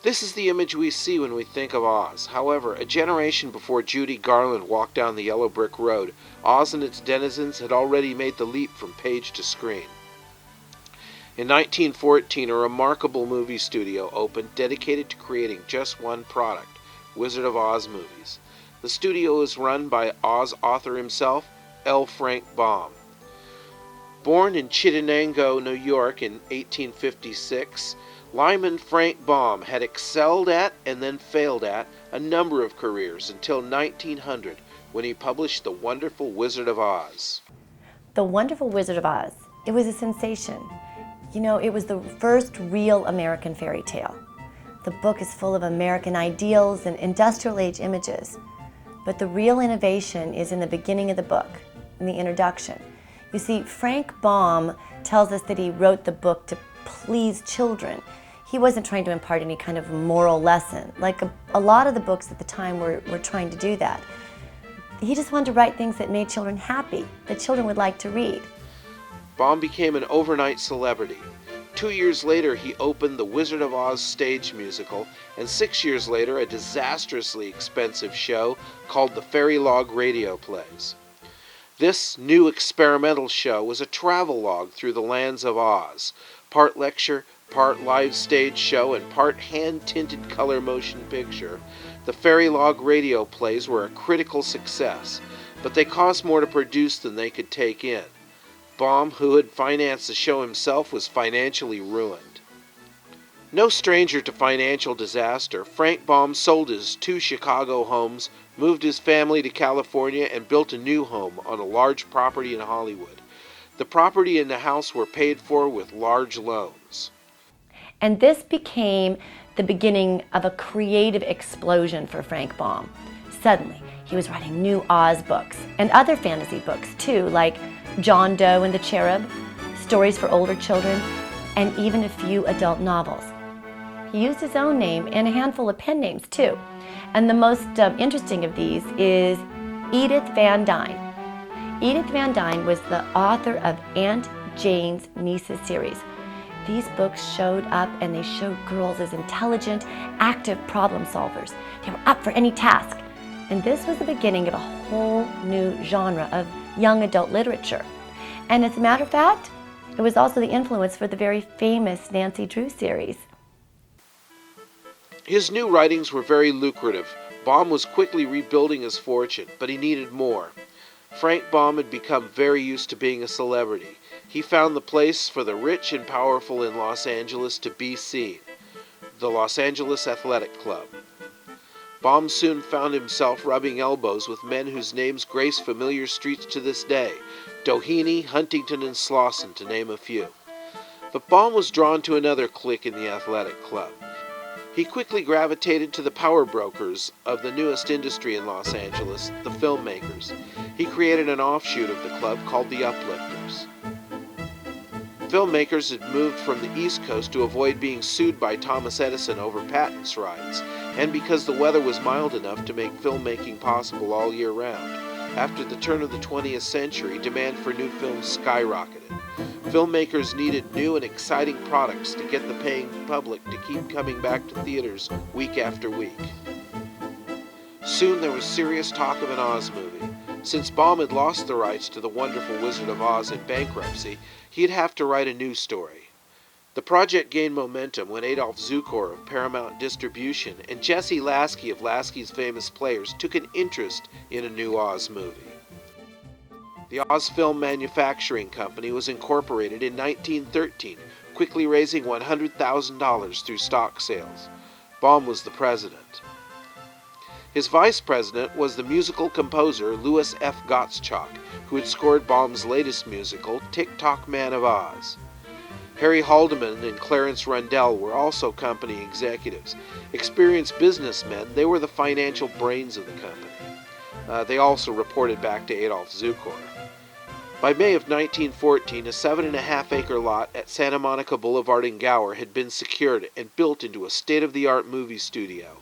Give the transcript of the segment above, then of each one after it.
This is the image we see when we think of Oz. However, a generation before Judy Garland walked down the yellow brick road, Oz and its denizens had already made the leap from page to screen. In 1914, a remarkable movie studio opened dedicated to creating just one product, Wizard of Oz movies. The studio is run by Oz author himself, L. Frank Baum. Born in Chittenango, New York in 1856, Lyman Frank Baum had excelled at and then failed at a number of careers until 1900 when he published The Wonderful Wizard of Oz. The Wonderful Wizard of Oz, it was a sensation. You know, it was the first real American fairy tale. The book is full of American ideals and industrial age images, but the real innovation is in the beginning of the book, in the introduction. You see, Frank Baum tells us that he wrote the book to please children. He wasn't trying to impart any kind of moral lesson, like a lot of the books at the time were trying to do that. He just wanted to write things that made children happy, that children would like to read. Baum became an overnight celebrity. 2 years later, he opened the Wizard of Oz stage musical, and 6 years later, a disastrously expensive show called the Fairy Log Radio Plays. This new experimental show was a travelogue through the lands of Oz, part lecture, part live stage show, and part hand-tinted color motion picture. The Fairy Log Radio Plays were a critical success, but they cost more to produce than they could take in. Baum, who had financed the show himself, was financially ruined. No stranger to financial disaster, Frank Baum sold his 2 Chicago homes, moved his family to California, and built a new home on a large property in Hollywood. The property and the house were paid for with large loans. And this became the beginning of a creative explosion for Frank Baum. Suddenly, he was writing new Oz books and other fantasy books too, like John Doe and the Cherub, stories for older children, and even a few adult novels. He used his own name and a handful of pen names too. And the most interesting of these is Edith Van Dyne. Edith Van Dyne was the author of Aunt Jane's Nieces series. These books showed up and they showed girls as intelligent, active problem solvers. They were up for any task. And this was the beginning of a whole new genre of young adult literature. And as a matter of fact, it was also the influence for the very famous Nancy Drew series. His new writings were very lucrative. Baum was quickly rebuilding his fortune, but he needed more. Frank Baum had become very used to being a celebrity. He found the place for the rich and powerful in Los Angeles to be seen, the Los Angeles Athletic Club. Baum soon found himself rubbing elbows with men whose names grace familiar streets to this day, Doheny, Huntington, and Slauson, to name a few. But Baum was drawn to another clique in the athletic club. He quickly gravitated to the power brokers of the newest industry in Los Angeles, the filmmakers. He created an offshoot of the club called the Uplifters. Filmmakers had moved from the East Coast to avoid being sued by Thomas Edison over patents rights, and because the weather was mild enough to make filmmaking possible all year round. After the turn of the 20th century, demand for new films skyrocketed. Filmmakers needed new and exciting products to get the paying public to keep coming back to theaters week after week. Soon there was serious talk of an Oz movie. Since Baum had lost the rights to The Wonderful Wizard of Oz in bankruptcy, he'd have to write a new story. The project gained momentum when Adolph Zukor of Paramount Distribution and Jesse Lasky of Lasky's Famous Players took an interest in a new Oz movie. The Oz Film Manufacturing Company was incorporated in 1913, quickly raising $100,000 through stock sales. Baum was the president. His vice president was the musical composer Louis F. Gottschalk, who had scored Baum's latest musical, Tick-Tock Man of Oz. Harry Haldeman and Clarence Rundell were also company executives. Experienced businessmen, they were the financial brains of the company. They also reported back to Adolph Zukor. By May of 1914, a 7.5-acre lot at Santa Monica Boulevard in Gower had been secured and built into a state-of-the-art movie studio,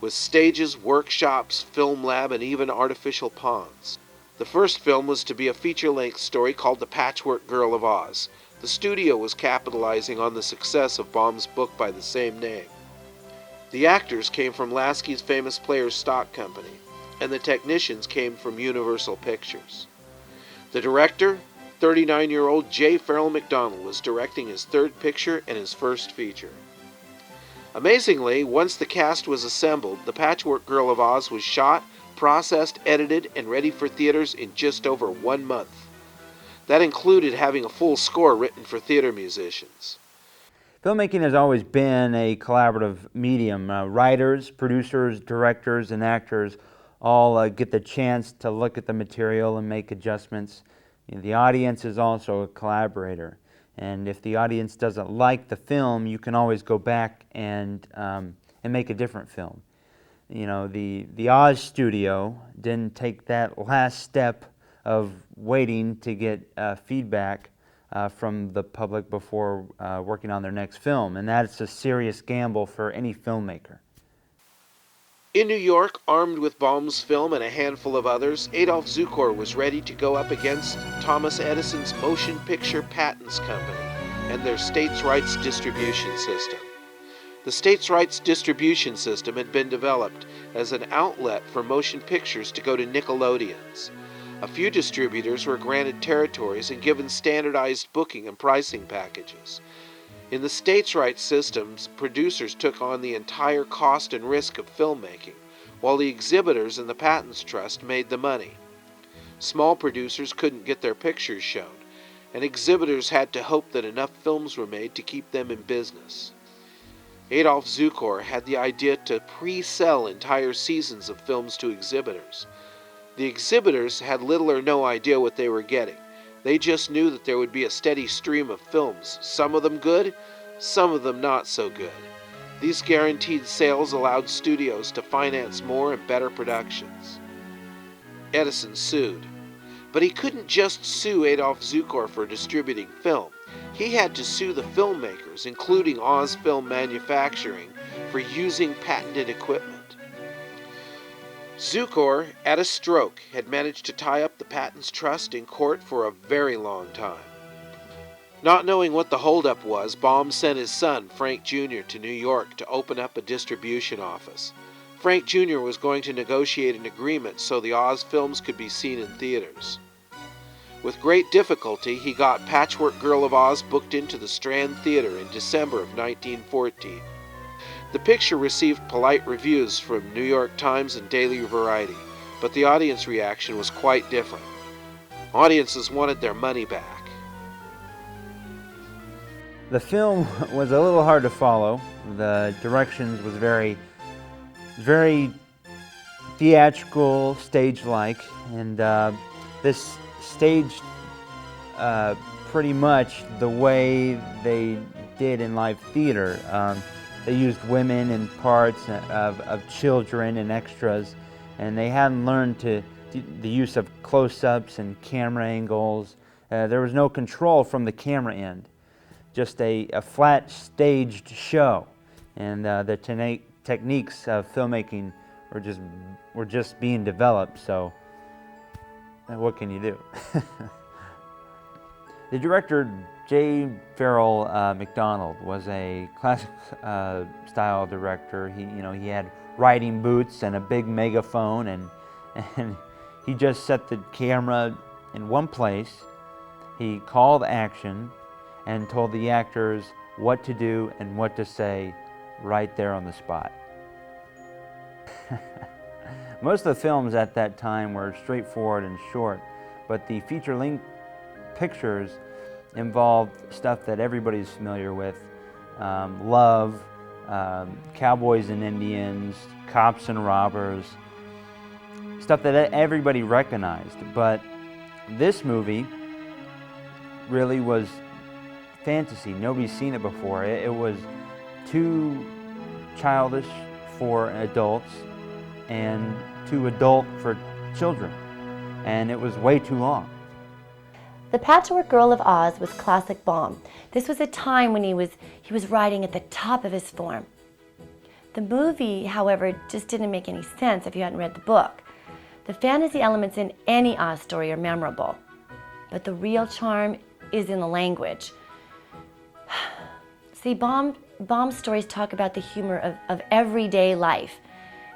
with stages, workshops, film lab, and even artificial ponds. The first film was to be a feature-length story called The Patchwork Girl of Oz. The studio was capitalizing on the success of Baum's book by the same name. The actors came from Lasky's Famous Players stock company, and the technicians came from Universal Pictures. The director, 39-year-old J. Farrell McDonald, was directing his third picture and his first feature. Amazingly, once the cast was assembled, The Patchwork Girl of Oz was shot, processed, edited, and ready for theaters in just over 1 month. That included having a full score written for theater musicians. Filmmaking has always been a collaborative medium. Writers, producers, directors, and actors all get the chance to look at the material and make adjustments. You know, the audience is also a collaborator. And if the audience doesn't like the film, you can always go back and make a different film. You know, the Oz studio didn't take that last step of waiting to get feedback from the public before working on their next film, and that's a serious gamble for any filmmaker. In New York, armed with Baum's film and a handful of others, Adolph Zukor was ready to go up against Thomas Edison's Motion Picture Patents Company and their states' rights distribution system. The states' rights distribution system had been developed as an outlet for motion pictures to go to Nickelodeons. A few distributors were granted territories and given standardized booking and pricing packages. In the states' rights systems, producers took on the entire cost and risk of filmmaking, while the exhibitors and the Patents Trust made the money. Small producers couldn't get their pictures shown, and exhibitors had to hope that enough films were made to keep them in business. Adolph Zukor had the idea to pre-sell entire seasons of films to exhibitors. The exhibitors had little or no idea what they were getting. They just knew that there would be a steady stream of films, some of them good, some of them not so good. These guaranteed sales allowed studios to finance more and better productions. Edison sued. But he couldn't just sue Adolph Zukor for distributing film. He had to sue the filmmakers, including Oz Film Manufacturing, for using patented equipment. Zukor, at a stroke, had managed to tie up the Patents Trust in court for a very long time. Not knowing what the holdup was, Baum sent his son, Frank Jr., to New York to open up a distribution office. Frank Jr. was going to negotiate an agreement so the Oz films could be seen in theaters. With great difficulty, he got Patchwork Girl of Oz booked into the Strand Theater in December of 1914. The picture received polite reviews from New York Times and Daily Variety, but the audience reaction was quite different. Audiences wanted their money back. The film was a little hard to follow. The directions was very theatrical, stage-like, and this staged pretty much the way they did in live theater. They used women in parts of children and extras, and they hadn't learned the use of close-ups and camera angles. There was no control from the camera end, just a flat staged show, and the techniques of filmmaking were just being developed. So, what can you do? The director, J. Farrell McDonald, was a classic style director. He had riding boots and a big megaphone, and he just set the camera in one place. He called action and told the actors what to do and what to say right there on the spot. Most of the films at that time were straightforward and short, but the feature-length pictures involved stuff that everybody's familiar with. Love, cowboys and Indians, cops and robbers, stuff that everybody recognized. But this movie really was fantasy. Nobody's seen it before. It was too childish for adults and too adult for children, and it was way too long. The Patchwork Girl of Oz was classic Baum. This was a time when he was writing at the top of his form. The movie, however, just didn't make any sense if you hadn't read the book. The fantasy elements in any Oz story are memorable, but the real charm is in the language. See, Baum Baum's stories talk about the humor of everyday life,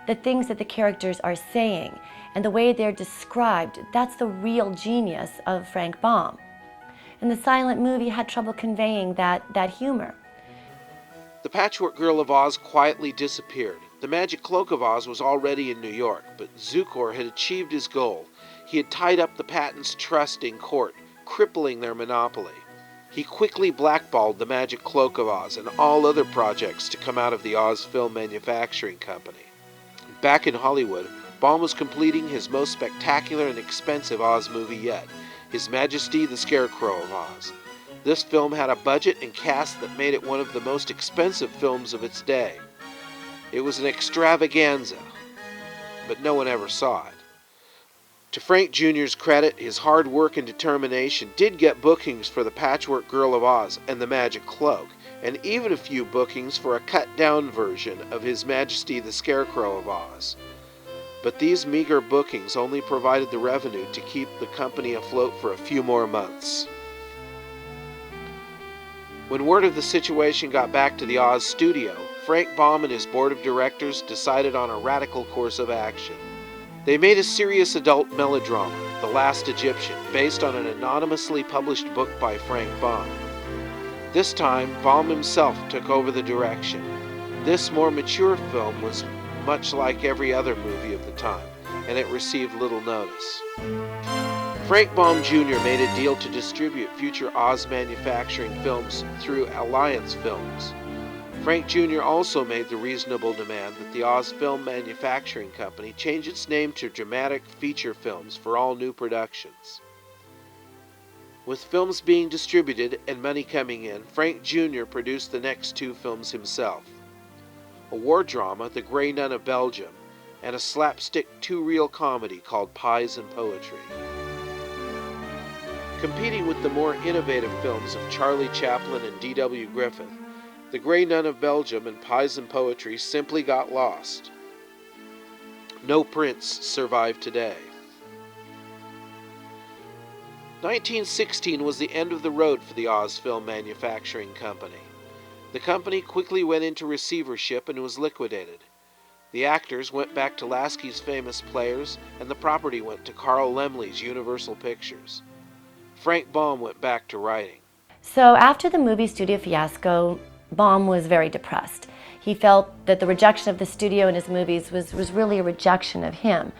the things that the characters are saying, and the way they're described. That's the real genius of Frank Baum. And the silent movie had trouble conveying that humor. The Patchwork Girl of Oz quietly disappeared. The Magic Cloak of Oz was already in New York, but Zukor had achieved his goal. He had tied up the patent's trust in court, crippling their monopoly. He quickly blackballed the Magic Cloak of Oz and all other projects to come out of the Oz Film Manufacturing Company. Back in Hollywood, Baum was completing his most spectacular and expensive Oz movie yet, His Majesty the Scarecrow of Oz. This film had a budget and cast that made it one of the most expensive films of its day. It was an extravaganza, but no one ever saw it. To Frank Jr.'s credit, his hard work and determination did get bookings for The Patchwork Girl of Oz and The Magic Cloak, and even a few bookings for a cut-down version of His Majesty the Scarecrow of Oz. But these meager bookings only provided the revenue to keep the company afloat for a few more months. When word of the situation got back to the Oz studio, Frank Baum and his board of directors decided on a radical course of action. They made a serious adult melodrama, The Last Egyptian, based on an anonymously published book by Frank Baum. This time, Baum himself took over the direction. This more mature film was much like every other movie of the time, and it received little notice. Frank Baum Jr. made a deal to distribute future Oz manufacturing films through Alliance Films. Frank Jr. also made the reasonable demand that the Oz Film Manufacturing Company change its name to Dramatic Feature Films for all new productions. With films being distributed and money coming in, Frank Jr. produced the next two films himself. A war drama, The Grey Nun of Belgium, and a slapstick two-reel comedy called Pies and Poetry. Competing with the more innovative films of Charlie Chaplin and D.W. Griffith, The Grey Nun of Belgium and Pies and Poetry simply got lost. No prints survive today. 1916 was the end of the road for the Oz Film Manufacturing Company. The company quickly went into receivership and was liquidated. The actors went back to Lasky's Famous Players, and the property went to Carl Laemmle's Universal Pictures. Frank Baum went back to writing. So after the movie studio fiasco, Baum was very depressed. He felt that the rejection of the studio and his movies was really a rejection of him.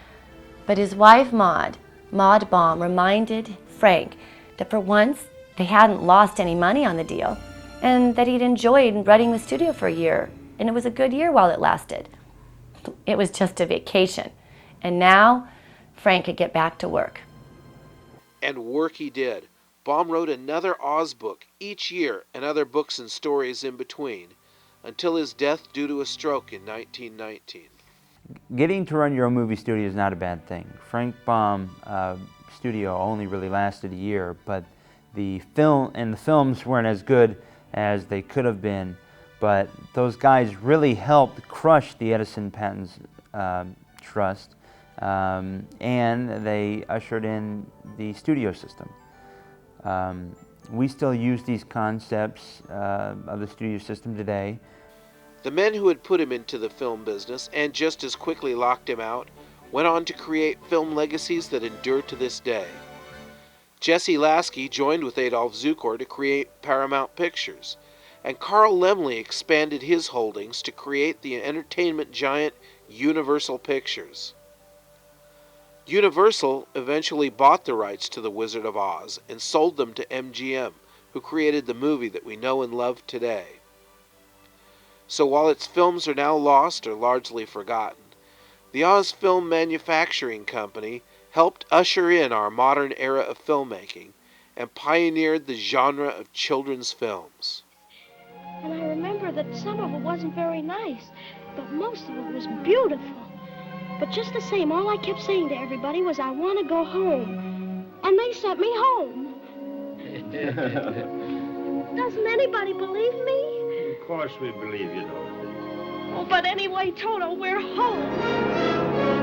But his wife, Maud Baum, reminded Frank that for once they hadn't lost any money on the deal and that he'd enjoyed running the studio for a year, and it was a good year while it lasted. It was just a vacation, and now Frank could get back to work. And work he did. Baum wrote another Oz book each year and other books and stories in between, until his death due to a stroke in 1919. Getting to run your own movie studio is not a bad thing. Frank Baum studio only really lasted a year, but the films weren't as good as they could have been, but those guys really helped crush the Edison Patents Trust, and they ushered in the studio system. We still use these concepts of the studio system today. The men who had put him into the film business and just as quickly locked him out went on to create film legacies that endure to this day. Jesse Lasky joined with Adolph Zukor to create Paramount Pictures, and Carl Laemmle expanded his holdings to create the entertainment giant Universal Pictures. Universal eventually bought the rights to The Wizard of Oz and sold them to MGM, who created the movie that we know and love today. So while its films are now lost or largely forgotten, the Oz Film Manufacturing Company helped usher in our modern era of filmmaking and pioneered the genre of children's films. And I remember that some of it wasn't very nice, but most of it was beautiful. But just the same, all I kept saying to everybody was, I want to go home. And they sent me home. Doesn't anybody believe me? Of course we believe you, Dorothy. Oh, but anyway, Toto, we're home.